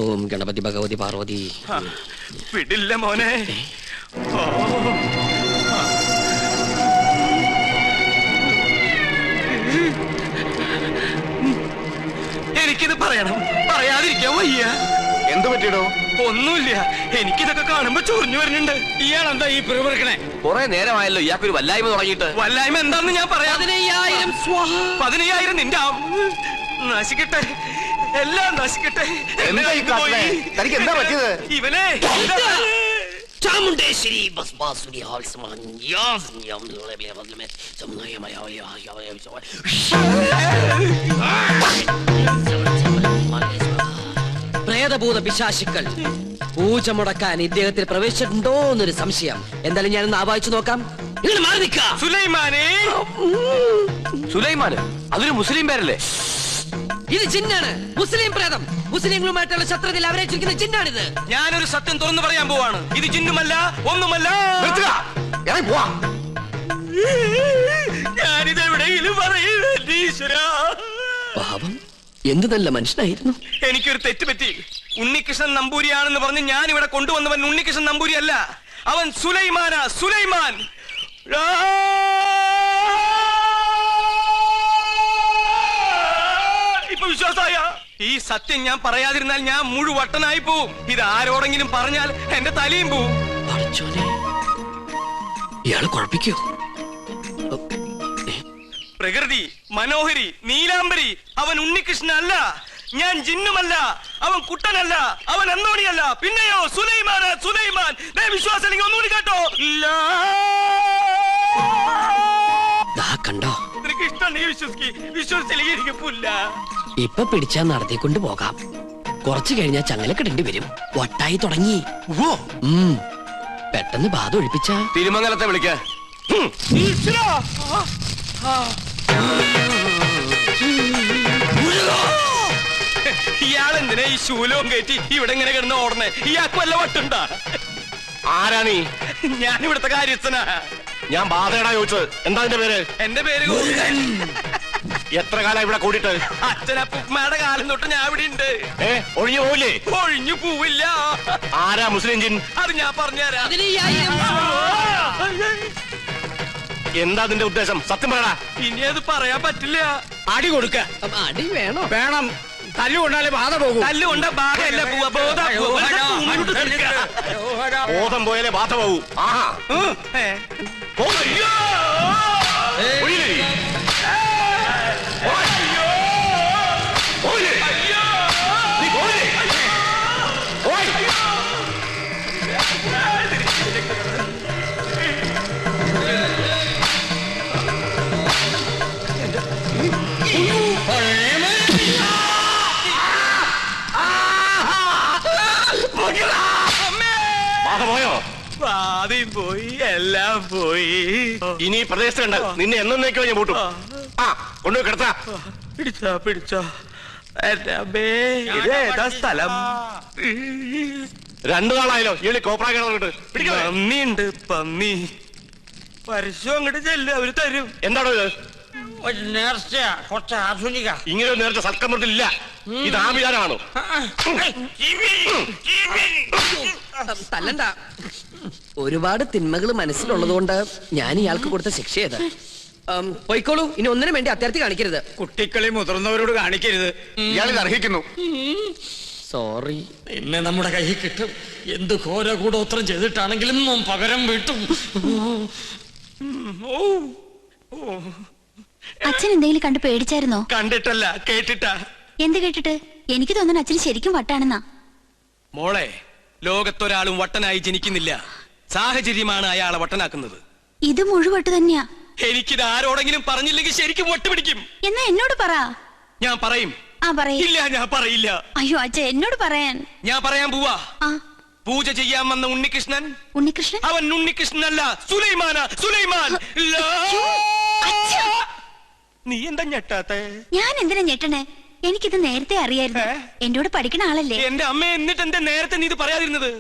ഓം ഗണപതി ഭഗവതി പാർവതി. വിടില്ല മോനെ. എനിക്കിത് പറയണം, പറയാതിരിക്കാൻ വയ്യ. എന്ത് പറ്റിയിടോ? ഒന്നുമില്ല, എനിക്കിതൊക്കെ കാണുമ്പോ ചൊറിഞ്ഞു വരുന്നുണ്ട്. ഇയാളെന്താ ഈ പിറുപിറുക്കണേ? കുറെ നേരമായല്ലോ ഇയാൾക്കൊരു വല്ലായ്മ തുടങ്ങിയിട്ട്. വല്ലായ്മ എന്താന്ന് ഞാൻ പറയാം. 15,000 നിന്റെ നശിക്കട്ടെ, എല്ലാം നശിക്കട്ടെ. തനിക്ക് എന്താ പറ്റിയത്? ഇവനെ ചാമുണ്ടേശ്വരി പ്രേതഭൂത പിശാചുക്കൾ പൂജ മുടക്കാൻ ഇദ്ദേഹത്തിൽ പ്രവേശിച്ചിട്ടുണ്ടോ എന്നൊരു സംശയം. എന്തായാലും ഞാനൊന്ന് ആവാഹിച്ചു നോക്കാം. നിങ്ങൾ മാറി നിൽക്കുക. സുലൈമാനെ. സുലൈമാന്? അതൊരു മുസ്ലിം പേരല്ലേ? ഇത് ജിന്നാണ്, മുസ്ലിം പ്രേതം. മുസ്ലിങ്ങളുമായിട്ടുള്ള ശത്രുതയിൽ അവരേറ്റിരിക്കുന്ന ജിന്നാണിത്. ഞാനൊരു സത്യം തുറന്നു പറയാൻ പോവാണ്. ഇത് ജിന്നുമല്ല, ഒന്നുമല്ല. ഞാനിത് എവിടെയെങ്കിലും പറയൂരാ. പാവം, എന്ത് നല്ല മനുഷ്യനായിരുന്നു. എനിക്കൊരു തെറ്റ് പറ്റി. ഉണ്ണികൃഷ്ണൻ നമ്പൂരിയാണെന്ന് പറഞ്ഞ് ഞാൻ ഇവിടെ കൊണ്ടുവന്നവൻ ഉണ്ണികൃഷ്ണൻ നമ്പൂരി അല്ല, അവൻ സുലൈമാനാ. സുലൈമാൻ. ഇപ്പൊ വിശ്വാസായ? ഈ സത്യം ഞാൻ പറയാതിരുന്നാൽ ഞാൻ മുഴുവട്ടനായി പോവും. ഇത് ആരോടെങ്കിലും പറഞ്ഞാൽ എന്റെ തലയും പോവും. ഇയാള് കുഴപ്പിക്കോ? പ്രകൃതി മനോഹരി നീലാംബരി, അവൻ ഉണ്ണികൃഷ്ണൻ അല്ല. ഞാൻ ജിന്നുമല്ല, അവൻ കുട്ടനല്ല, അവൻ അന്തോണിയല്ല. പിന്നെയോ സുലൈമാൻ. സുലൈമാൻ. വിശ്വാസം അല്ലെങ്കിൽ ഒന്നുകൂടി കേട്ടോ. കണ്ടോ? നിനക്ക് ഇഷ്ടം വിശ്വസിച്ചില്ലെങ്കിൽ എനിക്ക് പുല്ല. ഇപ്പൊ പിടിച്ചാ നടത്തിക്കൊണ്ട് പോകാം. കുറച്ചു കഴിഞ്ഞാൽ ചങ്ങലക്കിടേണ്ടി വരും. വട്ടായി തുടങ്ങി. പെട്ടെന്ന് ബാധ ഒഴിപ്പിച്ച തിരുമംഗലത്തെ വിളിക്ക. ഇയാളെന്തിനാ ഈ ശൂലവും കയറ്റി ഇവിടെ ഇങ്ങനെ കിടന്ന് ഓടണേ? ഇയാൾക്ക് വല്ല വട്ടുണ്ടാ? ആരാ നീ? ഞാൻ ഇവിടുത്തെ കാര്യസ്ഥനാ. ഞാൻ ബാധയടാ ചോദിച്ചത്. എന്താ നിന്റെ പേര്? എന്റെ പേര് എത്ര കാലം ഇവിടെ കൂടിയിട്ട്? അച്ഛനപ്പുമ്മയുടെ കാലം തൊട്ട് ഞാൻ ഇവിടെ ഉണ്ട്. ഒഴിഞ്ഞു പോവില്ലേ? ഒഴിഞ്ഞു പോവില്ല. ആരാ മുസ്ലിം ജിൻ? അത് ഞാൻ പറഞ്ഞുതരാം. എന്താ നിന്റെ ഉദ്ദേശം? സത്യം പറയടാ. ഇനി അത് പറയാൻ പറ്റില്ല. അടി കൊടുക്ക. അടി വേണോ? വേണം. തല്ലുകൊണ്ടാലേ ബാധ പോകും. തല്ലുകൊണ്ട ബാധയല്ല പോവാ. ബോധം പോയാലേ ബാധ പോകൂ. ആഹാ. ആദ്യം പോയി, എല്ലാം പോയി. ഇനി പ്രദേശത്തുണ്ട്. നിന്നെ എന്നേക്കോ ഞാൻ പൂട്ടും. കൊണ്ടുപോയി കിടത്താ. പിടിച്ചോ. ഏതാ സ്ഥലം? 2 നാളായല്ലോ ഈ കോപ്രാ കിടന്നിട്ട്. പന്നിയുണ്ട്, പന്നി. പരസ്യം അങ്ങോട്ട് ചെല്ലും, അവര് തരും. എന്താണോ ഇത്? നേർച്ച കുറച്ച് ആധുനിക. ഇങ്ങനെ ഒരു നേരത്തെ സൽക്കമൃത്തിലില്ല. ഇത് ആഭിചാരമാണോ? തല്ലണ്ട. ഒരുപാട് തിന്മകൾ മനസ്സിലുള്ളതുകൊണ്ട് ഞാൻ ഇയാൾക്ക് കൊടുത്ത ശിക്ഷ ചെയ്ത്. പോയിക്കോളൂ. ഇനി ഒന്നിനും വേണ്ടി അത്യാർത്ഥി കാണിക്കരുത്. കുട്ടികളെ മുതിർന്നവരോട് കാണിക്കരുത്. ഇയാളിത് അർഹിക്കുന്നു. സോറി. ഇന്ന് നമ്മുടെ കയ്യിൽ കിട്ടും. എന്ത് ഘോര കൂടോത്രം ചെയ്തിട്ടാണെങ്കിലും പകരം വീട്ടും. അച്ഛൻ എന്തെങ്കിലും കണ്ട് പേടിച്ചായിരുന്നോ? കണ്ടിട്ടല്ല, കേട്ടിട്ടാ. എന്ത് കേട്ടിട്ട്? എനിക്ക് തോന്നുന്നു അച്ഛന് ശരിക്കും വട്ടാണെന്നാ. മോളെ, ലോകത്തൊരാളും വട്ടനായി ജനിക്കുന്നില്ല. സാഹചര്യമാണ് അയാളെ വട്ടനാക്കുന്നത്. ഇത് മുഴുവട്ട് തന്നെയാ. എനിക്കിത് ആരോടെങ്കിലും പറഞ്ഞില്ലെങ്കിൽ ശരിക്കും വട്ടുപിടിക്കും. എന്നാ എന്നോട് പറ. ഞാൻ പറയും. പറയില്ല. ഞാൻ പറയില്ല. അയ്യോ അച്ഛ, എന്നോട് പറയാൻ. ഞാൻ പറയാൻ പോവാ. പൂജ ചെയ്യാൻ വന്ന ഉണ്ണികൃഷ്ണൻ. അവൻ ഉണ്ണികൃഷ്ണനല്ല, സുലൈമാനാ. സുലൈമാൻ. നീ എന്താ ഞെട്ടാത്തെ? ഞാൻ എന്തിനാ ഞെട്ടണേ? എനിക്കിത് നേരത്തെ അറിയായിരുന്നു. എന്നോട് പഠിക്കണ ആളല്ലേ. എന്റെ അമ്മ. എന്നിട്ട് എന്താ നേരത്തെ നീ ഇത് പറയാതിരുന്നത്?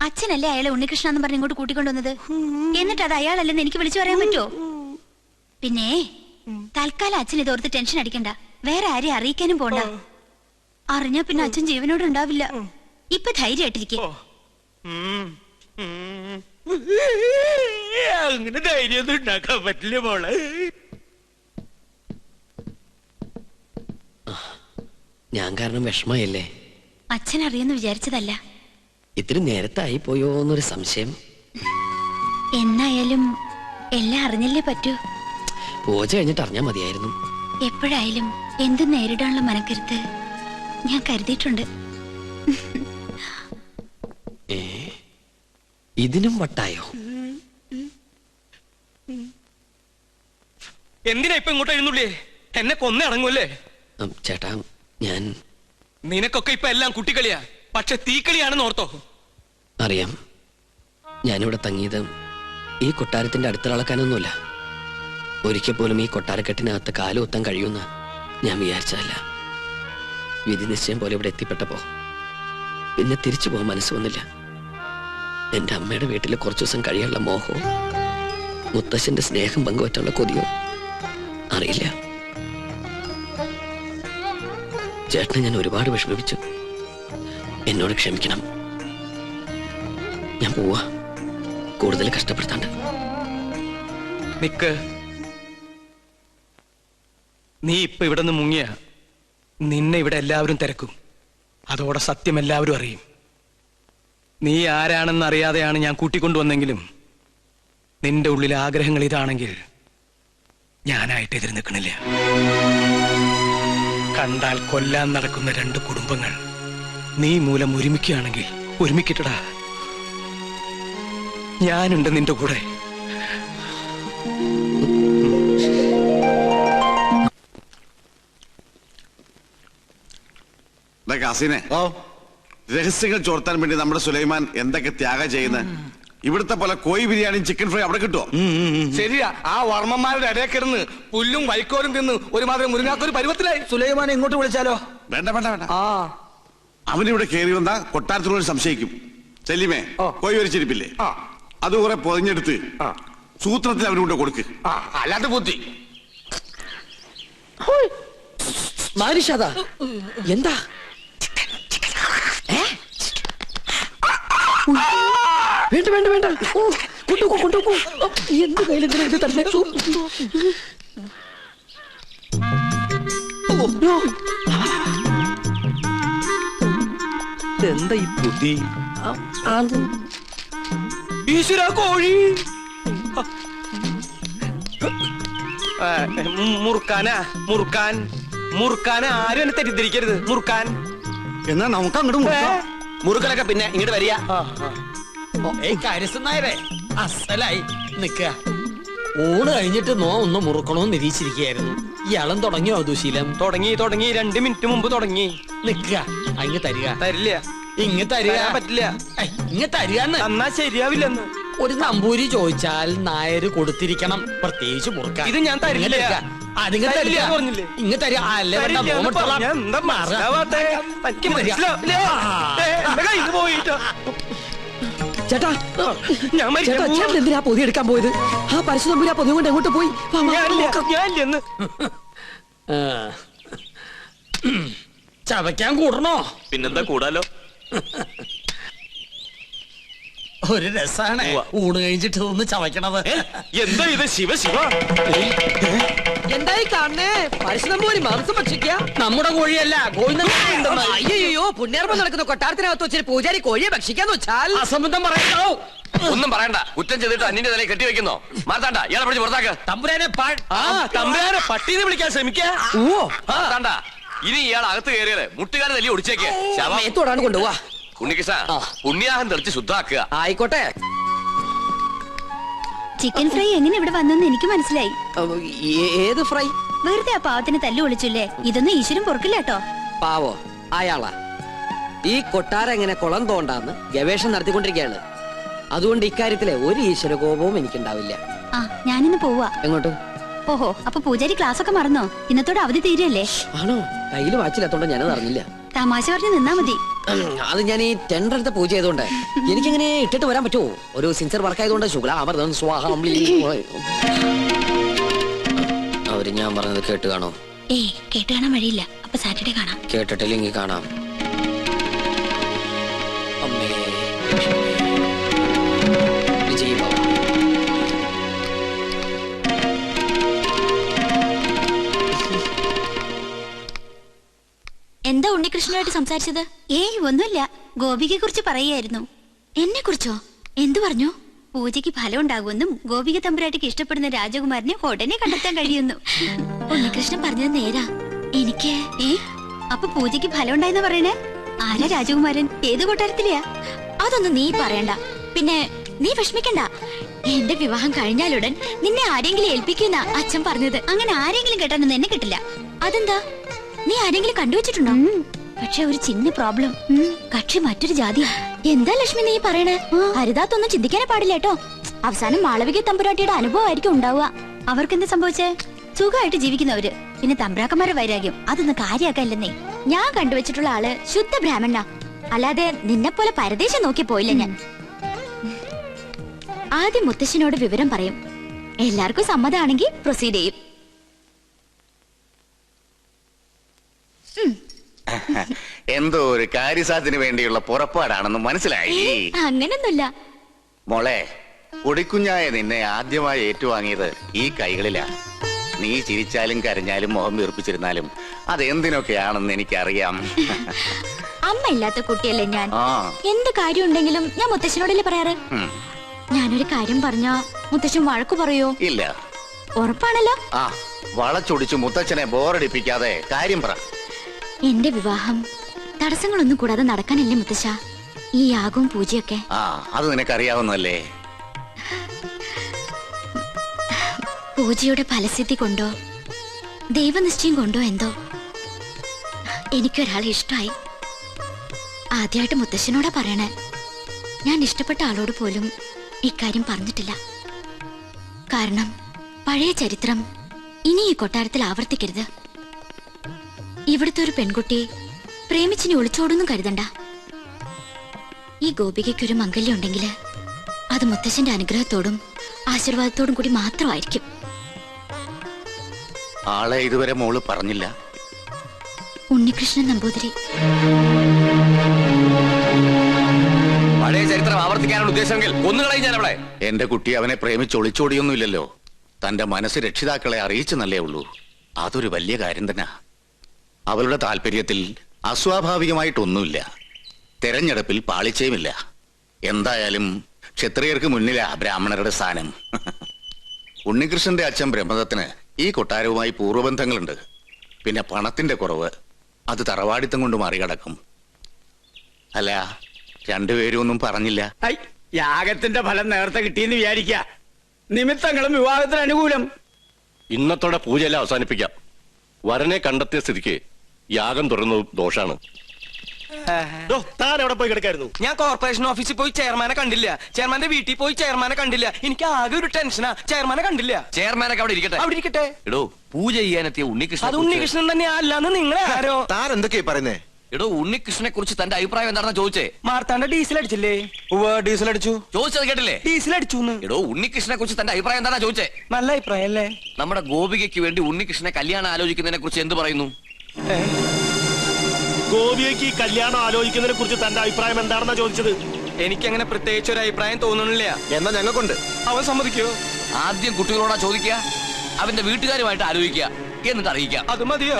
അച്ഛനല്ലേ അയാളെ ഉണ്ണികൃഷ്ണൻ എന്ന് പറഞ്ഞ് ഇങ്ങോട്ട് കൂട്ടിക്കൊണ്ടുവന്നത്. എന്നിട്ട് അത് അയാളല്ലെന്ന് എനിക്ക് വിളിച്ചു പറയാൻ പറ്റുമോ? പിന്നെ തൽക്കാലം അച്ഛൻ ഇതോർത്ത് ടെൻഷൻ അടിക്കണ്ട. വേറെ ആരെയും അറിയിക്കാനും പോണ്ട. അറിഞ്ഞാ പിന്നെ അച്ഛൻ ജീവനോട് ഉണ്ടാവില്ല. ഇപ്പൊ ധൈര്യമായിട്ടിരിക്കെ. അങ്ങനെ ധൈര്യമൊന്നും ഉണ്ടാക്കാൻ പറ്റില്ല മോളെ. ഞാൻ കാരണം വിഷമയല്ലേ? അച്ഛൻ അറിയെന്ന് വിചാരിച്ചതല്ല. ഇത്തിരി നേരത്തായി പോയോ എന്നൊരു സംശയം. എന്നായാലും എല്ലാം അറിഞ്ഞല്ലേ പറ്റൂ. പൂജ കഴിഞ്ഞിട്ട് അറിഞ്ഞാ മതിയായിരുന്നു. എപ്പോഴായാലും എന്തും നേരിടാനുള്ള മനക്കരുത്ത് ഞാൻ കരുതിയിട്ടുണ്ട്. ഇതിനും വട്ടായോ? എന്തിനാ ഇപ്പൊ ഇങ്ങോട്ട് എഴുന്നള്ളിയേ? എന്നെ കൊന്നേ അടങ്ങൂല്ലേ? ചേട്ടാ, ഞാൻ നിനക്കൊക്കെ ഇപ്പൊ എല്ലാം കുട്ടിക്കളിയാ, പക്ഷെ തീക്കളിയാണെന്ന് ഓർത്തോ? അറിയാം. ഞാനിവിടെ തങ്ങിയത് ഈ കൊട്ടാരത്തിന്റെ അടുത്തിളക്കാനൊന്നുമില്ല. ഒരിക്കൽ പോലും ഈ കൊട്ടാരക്കെട്ടിനകത്ത് കാലുകുത്താൻ കഴിയുമെന്ന് ഞാൻ വിചാരിച്ചതല്ല. വിധി നിശ്ചയം പോലെ ഇവിടെ എത്തിപ്പെട്ടപ്പോ പിന്നെ തിരിച്ചു പോകാൻ മനസ്സ് വന്നില്ല. എന്റെ അമ്മയുടെ വീട്ടിൽ കുറച്ചു ദിവസം കഴിയാനുള്ള മോഹവും മുത്തശ്ശന്റെ സ്നേഹം പങ്കുവറ്റുള്ള കൊതിയോ അറിയില്ല. ചേട്ടനെ ഞാൻ ഒരുപാട് വിഷമിപ്പിച്ചു. എന്നോട് ക്ഷമിക്കണം. ഞാൻ പോവാ, കൂടുതൽ കഷ്ടപ്പെടുത്താണ്ട്. നിക്ക്, നീ ഇപ്പൊ ഇവിടെ നിന്ന് മുങ്ങിയ നിന്നെ ഇവിടെ എല്ലാവരും തിരക്കും. അതോടെ സത്യം എല്ലാവരും അറിയും. നീ ആരാണെന്ന് അറിയാതെയാണ് ഞാൻ കൂട്ടിക്കൊണ്ടുവന്നെങ്കിലും നിന്റെ ഉള്ളിലെ ആഗ്രഹങ്ങൾ ഇതാണെങ്കിൽ ഞാനായിട്ട് എതിര് നിൽക്കണില്ല. കണ്ടാൽ കൊല്ലാൻ നടക്കുന്ന രണ്ട് കുടുംബങ്ങൾ നീ മൂലം ഒരുമിക്കുകയാണെങ്കിൽ ഒരുമിക്കട്ടടാ. ഞാനുണ്ട് നിന്റെ കൂടെ. കാസിനെ, രഹസ്യങ്ങൾ ചോർത്താൻ വേണ്ടി നമ്മുടെ സുലൈമാൻ എന്തൊക്കെ ത്യാഗം ചെയ്യുന്നത്. ഇവിടുത്തെ പോലെ കോഴി ബിരിയാണിയും ചിക്കൻ ഫ്രൈ അവിടെ കിട്ടുമോ? ശരിയാ, ആ വർമ്മന്മാരുടെ ഇടയിൽ കിടന്ന് പുല്ലും വൈക്കോലും തിന്ന് ഒരുമാതിരി മുരുങ്ങാക്കൊരു പരുവത്തിലായി. സുലൈമാനെ ഇങ്ങോട്ട് വിളിച്ചാലോ? വേണ്ട വേണ്ട വേണ്ട. അവനിവിടെ കയറി വന്ന കൊട്ടാരത്തിനോട് സംശയിക്കും. ചെല്ലിമേ, കോഴി വരിച്ചിരിപ്പില്ലേ, അത് കുറെ പൊതിഞ്ഞെടുത്ത് സൂത്രത്തിൽ അവനുകൊണ്ട് കൊടുക്ക്. അല്ലാതെ ബുദ്ധി എന്താ? വേണ്ട വേണ്ട വേണ്ട, കൊണ്ടുപോ കൊണ്ടുപോ. എന്ത് കയ്യിലെന്തിനാ ഇത് തന്നെ? എന്താ ഈ ബുദ്ധി? ഈശ്വര, കോഴി മുറുക്കാനാ? മുറുക്കാൻ ആരും എന്നെ തെറ്റിദ്ധരിക്കരുത്. മുറുക്കാൻ എന്നാ നമുക്ക് അങ്ങോട്ട് മുറുക്കലൊക്കെ പിന്നെ ഇങ്ങോട്ട് വരിക. കാര്യസ്ഥനായരെ അസലായി നിക്ക. ഊണ് കഴിഞ്ഞിട്ട് ഒന്ന് മുറുക്കണോന്ന് നിരീക്ഷിച്ചിരിക്കുകയായിരുന്നു. ഇയാളും തുടങ്ങിയോ ദുശീലം? തുടങ്ങി 2 മിനിറ്റ് മുമ്പ് തുടങ്ങി. നിക്ക, അങ്ങ് തരിക. തരില്ല, ഇങ്ങ് തരിക. പറ്റില്ല. ഇങ്ങ് തരികന്ന്. എന്നാ ശരിയാവില്ലെന്ന്. ഒരു നമ്പൂരി ചോദിച്ചാൽ നായര് കൊടുത്തിരിക്കണം, പ്രത്യേകിച്ച് മുറുക്കാൻ. ഇത് ഞാൻ തരില്ല. അതിങ്ങ് തരില്ല പറഞ്ഞില്ലേ? ഇങ്ങ് തരിക. അല്ലേ വേണ്ട, ചേട്ടാ, ഞാൻ ചേട്ടാ, ചേട്ടൻ എന്തിനാ പൊതി എടുക്കാൻ പോയത്? ആ പരശു നമ്പൂരി ആ പൊതി കൊണ്ട് എങ്ങോട്ട് പോയി? ചവയ്ക്കാൻ കൂടണോ? പിന്നെന്താ കൂടാലോ. ഒരു രസാണ് ഊണ് കഴിഞ്ഞിട്ട് ഒന്ന് ചവയ്ക്കണത്. എന്താ ഇത്? ശിവ ശിവ, എന്തായി കാണണേ? പരശു നമ്പൂരി മാംസം ഭക്ഷിക്കുക? നമ്മുടെ കോഴിയല്ല, അയ്യോ, പുണ്യാർമ്മം നടക്കുന്ന കൊട്ടാരത്തിനകത്ത് വെച്ചിട്ട് പൂജാരി കോഴിയെ ഭക്ഷിക്കാന്ന് വെച്ചാൽ അസംബന്ധം പറയണ്ടോ? ഒന്നും പറയണ്ട. കുറ്റം ചെയ്തിട്ട് അന്യന്റെ തലയിൽ കെട്ടിവെക്കുന്നോ? മാർത്താണ്ട, ഇയാളെ പിടിച്ച് പുറത്താക്ക്. തമ്പുരാനെ തമ്പുരാനെ പട്ടീനെ വിളിക്കാൻ ശ്രമിക്കാ. മാർത്താണ്ട, ഇനി ഇയാൾ അകത്ത് കയറിയത് മുട്ടുകാരെ തല്ലി ഒടിച്ചേക്ക്. മേത്തോടാണ് കൊണ്ടുപോവാ. ഉണ്ണികൃഷ്ണ, പുണ്യാഹം തെളിച്ച് ശുദ്ധാക്കുക. ആയിക്കോട്ടെ. ചിക്കൻ ഫ്രൈ എങ്ങനെ ഇവിടെ വന്നെന്ന് എനിക്ക് മനസ്സിലായി. ഏത് ഫ്രൈ? വെറുതെ ആ പാവത്തിന് തല്ലു വിളിച്ചില്ലേ? ഇതൊന്നും ഈശ്വരൻ പൊറുക്കില്ല കേട്ടോ. പാവോ അയാളാ. ഈ കൊട്ടാരം എങ്ങനെ കുളം തോണ്ടാന്ന് ഗവേഷണം നടത്തിക്കൊണ്ടിരിക്കുകയാണ്. അതുകൊണ്ട് ഇക്കാര്യത്തിലെ ഒരു ഈശ്വര കോപവും എനിക്കുണ്ടാവില്ല. ആ, ഞാനിന്ന് പോവാ. എങ്ങോട്ട്? ഓഹോ, അപ്പൊ പൂജാരി ക്ലാസ് ഒക്കെ മറന്നോ? ഇന്നത്തോടെ അവധി തീരല്ലേ? ആണോ? കയ്യിൽ വാച്ചില്ലാത്തോണ്ട് ഞാനത് അറിഞ്ഞില്ല. തമാശ പറഞ്ഞ് നിന്നാ മതി. അത് ഞാൻ ഈ ടെൻഡർ എടുത്ത പൂജ ചെയ്തോണ്ട് എനിക്കിങ്ങനെ ഇട്ടിട്ട് വരാൻ പറ്റുമോ? ഒരു സിൻസിയർ വർക്ക് ആയതുകൊണ്ട് അവര് ഞാൻ പറഞ്ഞത് കേട്ട് കാണോ? ഏയ് കേട്ട് കാണാൻ വഴിയില്ല. അപ്പൊ സാറ്റർഡേ കാണാം. കേട്ടിട്ടില്ലെങ്കിൽ കാണാം. അമ്മേ വിജയ് ബാബു. എന്താ ഉണ്ണികൃഷ്ണനായിട്ട് സംസാരിച്ചത്? ഏയ് ഒന്നുമില്ല. ഗോപികയെ കുറിച്ച് പറയായിരുന്നു. എന്നെ കുറിച്ചോ? എന്തു പറഞ്ഞു? പൂജയ്ക്ക് ഫലം ഉണ്ടാകുമെന്നും ഗോപിക തമ്പുരാട്ടിക്ക് ഇഷ്ടപ്പെടുന്ന രാജകുമാരനെ ഉടനെ കണ്ടെത്താൻ കഴിയുന്നു. ഉണ്ണികൃഷ്ണൻ പറഞ്ഞത് നേരാ. എനിക്ക് അപ്പൊ പൂജയ്ക്ക് ഫലം ഉണ്ടായെന്ന് പറയണേ? ആരാ രാജകുമാരൻ? ഏത് കൊട്ടാരത്തിലെയാ? അതൊന്നും നീ പറയണ്ട. പിന്നെ നീ വിഷമിക്കണ്ട. എന്റെ വിവാഹം കഴിഞ്ഞാലുടൻ നിന്നെ ആരെങ്കിലും ഏൽപ്പിക്കുന്ന അച്ഛൻ പറഞ്ഞത്. അങ്ങനെ ആരെങ്കിലും കേട്ടാനൊന്നും എന്നെ കിട്ടില്ല. അതെന്താ? നീ ആരെങ്കിലും കണ്ടുവച്ചിട്ടുണ്ടോ? പക്ഷെ ഒരു ചിന്ന പ്രോബ്ലം. കക്ഷി മറ്റൊരു ജാതിയാ. എന്താ ലക്ഷ്മി നീ പറയണേ? ഹരിതാത്തൊന്നും ചിന്തിക്കാനേ പാടില്ല കേട്ടോ. അവസാനം മാളവിക തമ്പുരാട്ടിയുടെ അനുഭവമായിരിക്കും ഉണ്ടാവുക. അവർക്കെന്താ സംഭവിച്ചേ? സുഖമായിട്ട് ജീവിക്കുന്നവര്. പിന്നെ തമ്പ്രാക്കന്മാരുടെ വൈരാഗ്യം അതൊന്നും കാര്യാക്കല്ലെന്നേ. ഞാൻ കണ്ടുവച്ചിട്ടുള്ള ആള് ശുദ്ധ ബ്രാഹ്മണ. അല്ലാതെ നിന്നെ പോലെ പരദേശം നോക്കി പോയില്ല ഞാൻ. ആദ്യം മുത്തശ്ശനോട് വിവരം പറയും. എല്ലാവർക്കും സമ്മതമാണെങ്കിൽ പ്രൊസീഡ് ചെയ്യും. എന്തോ ഒരു കാര്യസാധ്യത്തിന് വേണ്ടിയുള്ള പുറപ്പാടാണെന്ന് മനസ്സിലായി. അങ്ങനൊന്നുമില്ല മോളെ. പൊടിക്കുഞ്ഞായ നിന്നെ ആദ്യമായി ഏറ്റുവാങ്ങിയത് ഈ കൈകളിലാ. നീ ചിരിച്ചാലും കരഞ്ഞാലും മുഖം വീർപ്പിച്ചിരുന്നാലും അതെന്തിനൊക്കെയാണെന്ന് എനിക്കറിയാം. അമ്മ ഇല്ലാത്ത കുട്ടിയല്ലേ ഞാൻ. എന്ത് കാര്യം ഉണ്ടെങ്കിലും ഞാൻ മുത്തശ്ശനോടല്ലേ പറയാറ്. ഞാനൊരു കാര്യം പറഞ്ഞാ മുത്തശ്ശൻ വഴക്കു പറയോ? ഇല്ല. ഉറപ്പാണല്ലോ. വളച്ചൊടിച്ചു മുത്തച്ഛനെ ബോറടിപ്പിക്കാതെ കാര്യം പറ. എന്റെ വിവാഹം തടസ്സങ്ങളൊന്നും കൂടാതെ നടക്കാനല്ലേ മുത്തശ്ശ ഈ യാഗവും പൂജയൊക്കെ? അത് നിനക്കറിയാവുന്നല്ലേ. പൂജയുടെ ഫലസിദ്ധി കൊണ്ടോ ദൈവനിശ്ചയം കൊണ്ടോ എന്തോ എനിക്കൊരാളെ ഇഷ്ടമായി. ആദ്യമായിട്ട് മുത്തശ്ശനോടാ പറയണേ. ഞാൻ ഇഷ്ടപ്പെട്ട ആളോട് പോലും ഇക്കാര്യം പറഞ്ഞിട്ടില്ല. കാരണം പഴയ ചരിത്രം ഇനി ഈ കൊട്ടാരത്തിൽ ആവർത്തിക്കരുത്. ഇവിടുത്തെ ഒരു പെൺകുട്ടി പ്രേമിച്ചിനെ ഒളിച്ചോടൊന്നും കരുതണ്ട. ഈ ഗോപികയ്ക്കൊരു മംഗല്യം ഉണ്ടെങ്കിൽ അത് മുത്തശ്ശന്റെ അനുഗ്രഹത്തോടും ആശീർവാദത്തോടും കൂടി മാത്രമായിരിക്കും. ആളെ ഇതുവരെ മോള് പറഞ്ഞില്ല. ഉണ്ണികൃഷ്ണൻ നമ്പൂതിരി. പഴയ ചരിത്രം ആവർത്തിക്കാനുള്ള ഉദ്ദേശമെങ്കിൽ ഒന്നുകളെ ഞാൻ അവിടെ. എന്റെ കുട്ടി അവനെ പ്രേമിച്ച് ഒളിച്ചോടിയൊന്നുമില്ലല്ലോ. തന്റെ മനസ്സ് രക്ഷിതാക്കളെ അറിയിച്ചെന്നല്ലേ ഉള്ളൂ. അതൊരു വലിയ കാര്യം തന്നെ. അവളുടെ താല്പര്യത്തിൽ അസ്വാഭാവികമായിട്ടൊന്നുമില്ല. തെരഞ്ഞെടുപ്പിൽ പാളിച്ചയുമില്ല. എന്തായാലും ക്ഷത്രിയർക്ക് മുന്നിലാ ബ്രാഹ്മണരുടെ സ്ഥാനം. ഉണ്ണികൃഷ്ണന്റെ അച്ഛൻ ബ്രഹ്മദത്തിന് ഈ കൊട്ടാരവുമായി പൂർവ്വബന്ധങ്ങളുണ്ട്. പിന്നെ പണത്തിന്റെ കുറവ് അത് തറവാടിത്തം കൊണ്ട് മറികടക്കും. അല്ല, രണ്ടുപേരും ഒന്നും പറഞ്ഞില്ല. യാഗത്തിന്റെ ഫലം നേരത്തെ കിട്ടിയെന്ന് വിചാരിക്ക. നിമിത്തങ്ങളും വിവാഹത്തിന് അനുകൂലം. ഇന്നത്തോടെ പൂജയെല്ലാം അവസാനിപ്പിക്കാം. വരനെ കണ്ടെത്തിയ സ്ഥിതിക്ക് യാഗം തുറന്നു ദോഷാണ്. താൻ എവിടെ പോയി കിടക്കായിരുന്നു? ഞാൻ കോർപ്പറേഷൻ ഓഫീസിൽ പോയി ചെയർമാനെ കണ്ടില്ല. ചെയർമാന്റെ വീട്ടിൽ പോയി ചെയർമാനെ കണ്ടില്ല. എനിക്ക് ആകെ ഒരു ടെൻഷനാ. ചെയർമാനെ കണ്ടില്ല. ചെയർമാനൊക്കെ അവിടെ ഇരിക്കട്ടെ. അവിടെ ഇരിക്കട്ടെ. എടോ, പൂജ ചെയ്യാനെത്തിയ ഉണ്ണികൃഷ്ണൻ. അത് ഉണ്ണികൃഷ്ണൻ തന്നെ അല്ലാന്ന് നിങ്ങളെ ആരോ? താൻ എന്തൊക്കെയാ പറയുന്നേ? എടോ, ഉണ്ണികൃഷ്ണനെ കുറിച്ച് തന്റെ അഭിപ്രായം എന്താണെന്ന് ചോദിച്ചേ. മാർത്താണ്ഡ ഡീസൽ അടിച്ചില്ലേ? ഡീസൽ അടിച്ചു. ചോദിച്ചത് കേട്ടില്ലേ? ഡീസൽ അടിച്ചു. എടോ, ഉണ്ണികൃഷ്ണനെ കുറിച്ച് തന്റെ അഭിപ്രായം എന്താണെന്ന് ചോദിച്ചേ. നല്ല അഭിപ്രായം അല്ലേ? നമ്മുടെ ഗോപികയ്ക്ക് വേണ്ടി ഉണ്ണികൃഷ്ണനെ കല്യാണം ആലോചിക്കുന്നതിനെ കുറിച്ച് എന്ത് പറയുന്നു? ഗോപിയയ്ക്ക് കല്യാണം ആലോചിക്കുന്നതിനെ കുറിച്ച് തന്റെ അഭിപ്രായം എന്താണെന്നാ ചോദിച്ചത്. എനിക്കങ്ങനെ പ്രത്യേകിച്ച് ഒരു അഭിപ്രായം തോന്നുന്നില്ല. എന്നാ ഞങ്ങൾക്കുണ്ട്. അവൻ സമ്മതിക്കോ? ആദ്യം കുട്ടികളോടാ ചോദിക്കുക, അവന്റെ വീട്ടുകാരുമായിട്ട് ആലോചിക്കുക, എന്നിട്ട് അറിയിക്കാം. അത് മതിയോ?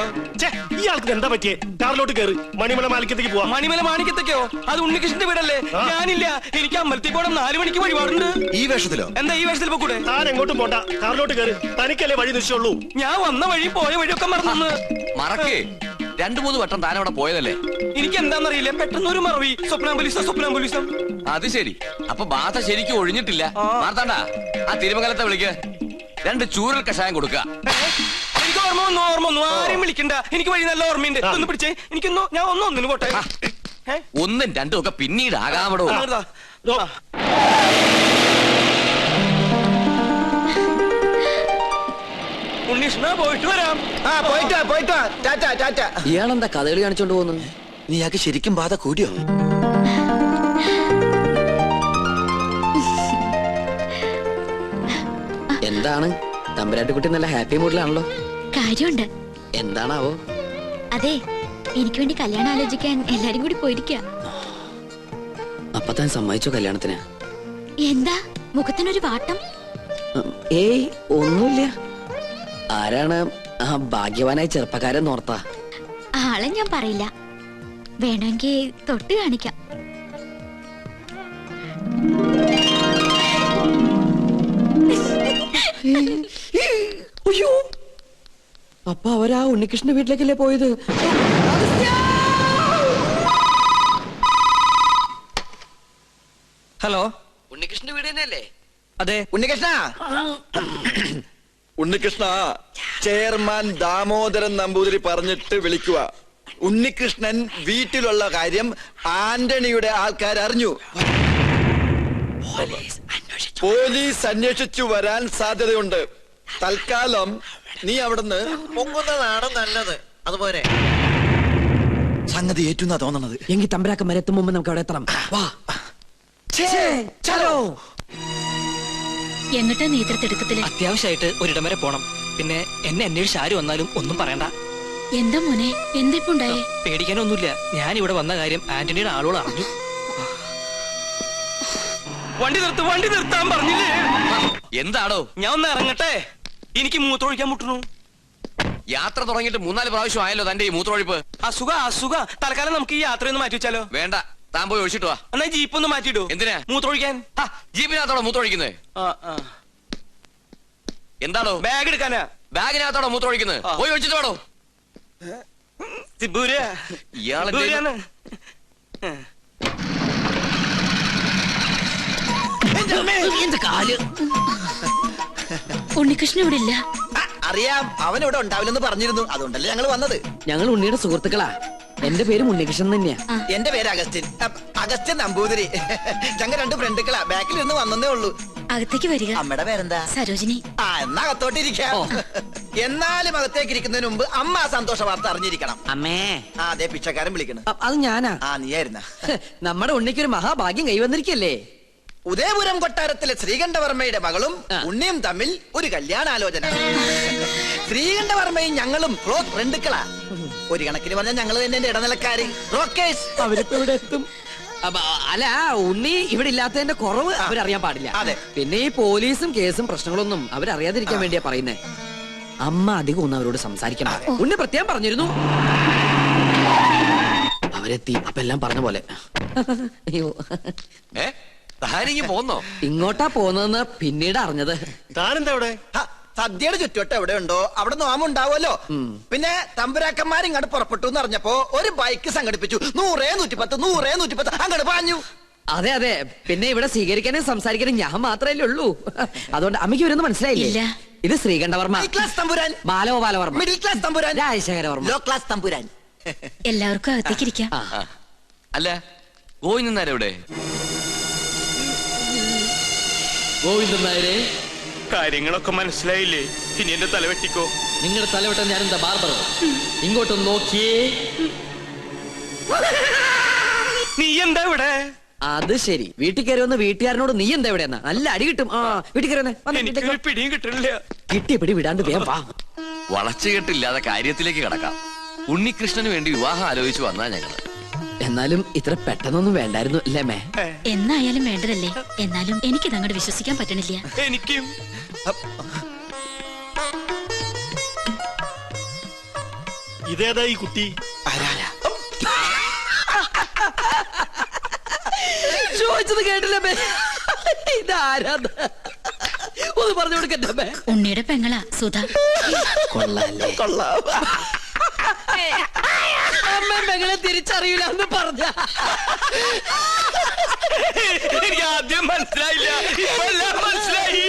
ഇയാൾക്ക് എന്താ പറ്റിയേ? കാറിലോട്ട് കയറി മണിമല മാണിക്കത്തേക്ക് പോവാം. മണിമല മാണിക്കത്തേക്കോ? അത് ഉണ്ണികൃഷ്ണന്റെ വീടല്ലേ? ഞാനില്ല. എനിക്ക് അമ്പലത്തിൽ പോകണം. 4 മണിക്ക് വഴിപാടുണ്ട്. ഈ വേഷത്തിലോ? എന്താ ഈ വേഷത്തിൽ പോകൂടെ? താൻ എങ്ങോട്ടും പോണ്ട, കാറിലോട്ട് കയറി. തനിക്കല്ലേ വഴി നിശ്ചയുള്ളൂ. ഞാൻ വന്ന വഴി പോയ വഴിയൊക്കെ മറന്നു. മറക്കേ, 2-3 വട്ടം താൻ അവിടെ പോയതല്ലേ? എനിക്ക് എന്താണെന്നറിയില്ല, പെട്ടെന്ന് ഒരു മറവി. സ്വപ്നാംബുലിസം. അത് ശരി. അപ്പൊ ബാധ ശരിക്കും ഒഴിഞ്ഞിട്ടില്ല. മാർത്താണ്ട, ആ തിരുമംഗലത്തെ വിളിക്ക്. 2 ചൂരൽ കഷായം കൊടുക്കുക. എനിക്ക് ഓർമ്മ ഒന്നും ആരെയും വിളിക്കണ്ട. എനിക്ക് വഴി നല്ല ഓർമ്മയുണ്ട്. ഒന്ന് പിടിച്ചേ. എനിക്കൊന്നോ ഞാൻ ഒന്നിന് പോട്ടെ. 1ഉം 2ഉം ഒക്കെ പിന്നീട് ആകാമടോ. ഉണ്ണീഷ്ണ, പോയിട്ട് വരാം. ഇയാളെന്താ കഥകളി കാണിച്ചോണ്ട് പോകുന്നു? നീ ആക്ക് ശരിക്കും ബാധ കൂടിയോ? എന്താണ് തമ്പുരാട്ടിക്കുട്ടി നല്ല ഹാപ്പി മൂഡിലാണല്ലോ. കാര്യമുണ്ട്. എന്താണാവോ? അതെ, എനിക്ക് വേണ്ടി കല്യാണം ആലോചിക്കാൻ എല്ലാരും കൂടി പോയിരിക്കുക. അപ്പൊ താൻ സമ്മതിച്ചോ കല്യാണത്തിന്? എന്താ മുഖത്തിനൊരു വാട്ടം? ഏയ് ഒന്നുമില്ല. ആരാണ് ആ ഭാഗ്യവാനായ ചെറുപ്പക്കാരൻ നോർത്താ? ആളെ ഞാൻ പറയില്ല, വേണമെങ്കിൽ തൊട്ട് കാണിക്കാം. അയ്യോ, അപ്പൊ അവരാ ഉണ്ണികൃഷ്ണന്റെ വീട്ടിലേക്കല്ലേ പോയത്? ഹലോ, ഉണ്ണികൃഷ്ണന്റെ വീട് തന്നെയല്ലേ? അതെ. ഉണ്ണികൃഷ്ണ ഉണ്ണികൃഷ്ണ ചെയർമാൻ ദാമോദരൻ നമ്പൂതിരി പറഞ്ഞിട്ട് വിളിക്കുക. ഉണ്ണികൃഷ്ണൻ വീട്ടിലുള്ള കാര്യം ആന്റണിയുടെ ആൾക്കാർ അറിഞ്ഞു. പോലീസ് അന്വേഷിച്ചു വരാൻ സാധ്യതയുണ്ട്. തൽക്കാലം നീ അവിടുന്ന് പൊങ്ങുന്നതാണ് നല്ലത്. അതുപോലെ സംഗതി ഏറ്റുന്നാ തോന്നണത്. എങ്കിൽ തമ്പരാക്കന്മാരെ എത്തും മുമ്പ് നമുക്ക് അവിടെ എത്തണം. വാ. എങ്ങട്ടാ നേതൃത്വത്തില്? അത്യാവശ്യമായിട്ട് ഒരിടം വരെ പോണം. പിന്നെ എന്നെ അന്വേഷിച്ച് ആര് വന്നാലും ഒന്നും പറയണ്ട. എന്താ മോനെ, എന്തിപ്പുണ്ടായേ? പേടിക്കാനൊന്നുമില്ല. ഞാൻ ഇവിടെ വന്ന കാര്യം ആന്റണിയുടെ ആളുകൾ അറിഞ്ഞു. വണ്ടി നിർത്താൻ പറഞ്ഞില്ലേ? എന്താണോ? ഞാൻ ഒന്ന് ഇറങ്ങട്ടെ, എനിക്ക് മൂത്രമൊഴിക്കാൻ മുട്ടുന്നു. യാത്ര തുടങ്ങിയിട്ട് 3-4 പ്രാവശ്യം ആയല്ലോ തന്റെ ഈ മൂത്രമൊഴിപ്പ്. അസുഖ തൽക്കാലം നമുക്ക് ഈ യാത്രയൊന്ന് മാറ്റി വെച്ചാലോ? വേണ്ട, താൻ പോയി ഒഴിച്ചിട്ട് വാ. എന്നാ ജീപ്പ് ഒന്ന് മാറ്റിയിടൂ. എന്തിനാ? മൂത്രമൊഴിക്കാൻ. ജീപ്പിനകത്തോടെ മൂത്രമൊഴിക്കുന്നത്? എന്താണോ? ബാഗ് എടുക്കാനാ. ബാഗിനകത്തോടെ മൂത്രമൊഴിക്കുന്നത്? പോയി ഒഴിച്ചിട്ട് വേണോ? ഇയാളെ ഉണ്ണികൃഷ്ണൻ ഇവിടെ ഇല്ല. അറിയാം, അവൻ ഇവിടെ ഉണ്ടാവില്ലെന്ന് പറഞ്ഞിരുന്നു. അതുകൊണ്ടല്ലേ ഞങ്ങൾ വന്നത്. ഞങ്ങൾ ഉണ്ണിയുടെ സുഹൃത്തുക്കളാ. എന്റെ പേര് ഉണ്ണികൃഷ്ണൻ തന്നെയാ. എന്റെ പേര് അഗസ്റ്റിൻ. അഗസ്റ്റിൻ നമ്പൂതിരി. ഞങ്ങൾ 2 ഫ്രണ്ടുക്കളാ. ബാക്കിൽ നിന്ന് വന്നേ ഉള്ളൂ. അകത്തേക്ക് വരിക. അമ്മയുടെ പേരെന്താ? സരോജിനി. എന്നാ അകത്തോട്ടിരിക്കാം. എന്നാലും അകത്തേക്ക് ഇരിക്കുന്നതിന് മുമ്പ് അമ്മ ആ സന്തോഷ വാർത്ത അറിഞ്ഞിരിക്കണം. അമ്മേ. അതെ, പിച്ചക്കാരൻ വിളിക്കണം. അത് ഞാനാ. നീയായിരുന്ന നമ്മുടെ ഉണ്ണിക്കൊരു മഹാഭാഗ്യം കൈവന്നിരിക്കല്ലേ? ഉദയപുരം കൊട്ടാരത്തിലെ ശ്രീകണ്ഠവർമ്മയുടെ മകളും ഉണ്ണിയും തമ്മിൽ ഒരു കല്യാണാലോചന. ശ്രീകണ്ഠവർമ്മയും ഞങ്ങളും ക്ലോസ് ഫ്രണ്ടുക്കളാ. ഒരു കണക്കിന് പറഞ്ഞാൽ ഞങ്ങൾ തന്നെ ഇടനിലക്കാര്, ബ്രോക്കേഴ്സ്. അവരിപ്പോ ഇവിടെ എത്തും. അല്ല, ഉണ്ണി ഇവിടെ ഇല്ലാത്തതിന്റെ കുറവ് അവരറിയാൻ പാടില്ല. അതെ. പിന്നെ ഈ പോലീസും കേസും പ്രശ്നങ്ങളൊന്നും അവരറിയാതിരിക്കാൻ വേണ്ടിയാ പറയുന്നേ. അമ്മ അധികം ഒന്നും അവരോട് സംസാരിക്കണം. ഉണ്ണി പ്രത്യേകം പറഞ്ഞിരുന്നു. അവരെത്തി. അപ്പൊ എല്ലാം പറഞ്ഞ പോലെ. അയ്യോ, താനിങ്ങി പോന്നോ? ഇങ്ങോട്ടാ പോന്നതെന്ന് പിന്നീട് അറിഞ്ഞത്. താനെന്താ ഇവിടെ? സദ്യയുടെ ചുറ്റുവട്ടം എവിടെ ഉണ്ടോ അവിടെ നോമുണ്ടാവുമല്ലോ. പിന്നെ തമ്പുരാക്കന്മാർ ഇങ്ങോട്ട് പുറപ്പെട്ടു എന്ന് അറിഞ്ഞപ്പോ ഒരു ബൈക്ക് സംഘടിപ്പിച്ചു. 100-110 അങ്ങോട്ട് പാഞ്ഞു. അതെ അതെ. പിന്നെ ഇവിടെ സ്വീകരിക്കാനും സംസാരിക്കാനും ഞാൻ മാത്രമല്ലേ ഉള്ളൂ. അതുകൊണ്ട് അമ്മയ്ക്ക് ഇവരൊന്നും മനസ്സിലായില്ലേ? ഇത് ശ്രീകണ്ഠവർമ്മ, ക്ലാസ് തമ്പുരാൻ. ബാലഗോപാലവർമ്മ, മിഡിൽ ക്ലാസ് തമ്പുരാൻ. രാജശേഖരവർമ്മ, ലോ ക്ലാസ് തമ്പുരാൻ. എല്ലാവർക്കും അകത്തേക്ക് ഇരിക്കാം. അല്ല, ഗോവിന്ദൻ നായർ എവിടെ? ഗോവിന്ദൻ നായരെ, കാര്യങ്ങളൊക്കെ മനസ്സിലായില്ലേ? ഇനി എന്റെ തല വെട്ടിക്കോ. നിങ്ങളുടെ തലവട്ടം ഞാനെന്താ ബാർബറോ? ഇങ്ങോട്ടൊന്ന് നോക്കിയേ. നീ എന്താ ഇവിടെ? അത് ശരി, വീട്ടിൽ കയറി വന്ന് വീട്ടുകാരനോട് നീ എന്താ ഇവിടെ? നല്ല അടി കിട്ടും. വീട്ടിൽ കയറി എനിക്കൊരു പിടിയും കിട്ടണില്ല. കിട്ടിയ പിടി വിടാണ്ട് വേഗം വാ. വളച്ചുകെട്ടില്ലാതെ കാര്യത്തിലേക്ക് കടക്കാം. ഉണ്ണികൃഷ്ണന് വേണ്ടി വിവാഹം ആലോചിച്ചു വന്നാ ഞങ്ങള്. എന്നാലും ഇത്ര പെട്ടെന്നൊന്നും വേണ്ടായിരുന്നു അല്ലേ മേ? എന്നായാലും വേണ്ടതല്ലേ. എന്നാലും എനിക്കിത് അങ്ങോട്ട് വിശ്വസിക്കാൻ പറ്റണില്ല. എനിക്കും. ഇതേതാ ഈ കുട്ടി? ചോദിച്ചത് കേട്ടില്ല മേ. ഇതാരാ? ഒന്ന് പറഞ്ഞു കൊടുക്കട്ടെ മേ. ഉണ്ണിയുടെ പെങ്ങളാ സുധ. കൊള്ളാല്ലേ? കൊള്ളാം. അമ്മ പെങ്ങളെ തിരിച്ചറിയില്ല എന്ന് പറഞ്ഞ എനിക്ക് ആദ്യം മനസ്സിലായില്ല, ഇപ്പെല്ലാം മനസ്സിലായി.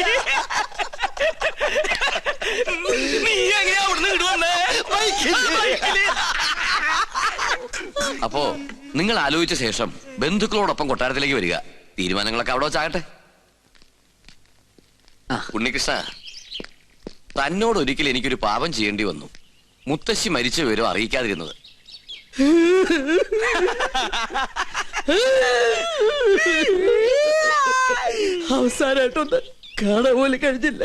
നീ എങ്ങനെയാ അവിടുന്ന് ഇടുവന്നേ? അപ്പോ നിങ്ങൾ ആലോചിച്ച ശേഷം ബന്ധുക്കളോടൊപ്പം കൊട്ടാരത്തിലേക്ക് വരിക. തീരുമാനങ്ങളൊക്കെ അവിടെ വെച്ചാകട്ടെ. ഉണ്ണികൃഷ്ണ, തന്നോട് ഒരിക്കൽ എനിക്കൊരു പാപം ചെയ്യേണ്ടി വന്നു. മുത്തശ്ശി മരിച്ച വിവരം അറിയിക്കാതിരുന്നത്. അവസാനായിട്ടൊന്ന് കാണാൻ പോലും കഴിഞ്ഞില്ല.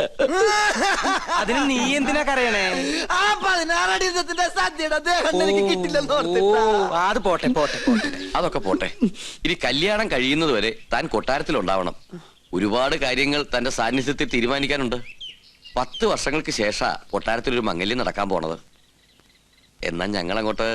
അതിന് നീ എന്തിനാ കരയണേ? ആ 16 അടി യുദ്ധത്തിന്റെ സദ്യയുടെ ദേഹം എനിക്ക് കിട്ടില്ലെന്ന് ഓർത്തിട്ടാ. അത് പോട്ടെ പോട്ടെ പോട്ടെ. അതൊക്കെ പോട്ടെ. ഇനി കല്യാണം കഴിയുന്നത് വരെ താൻ കൊട്ടാരത്തിൽ ഉണ്ടാവണം. ഒരുപാട് കാര്യങ്ങൾ തന്റെ സാന്നിധ്യത്തിൽ തീരുമാനിക്കാനുണ്ട്. 10 വർഷങ്ങൾക്ക് ശേഷം കൊട്ടാരത്തിൽ ഒരു മംഗല്യം നടക്കാൻ പോണത്. എന്നാ ഞങ്ങളങ്ങോട്ട്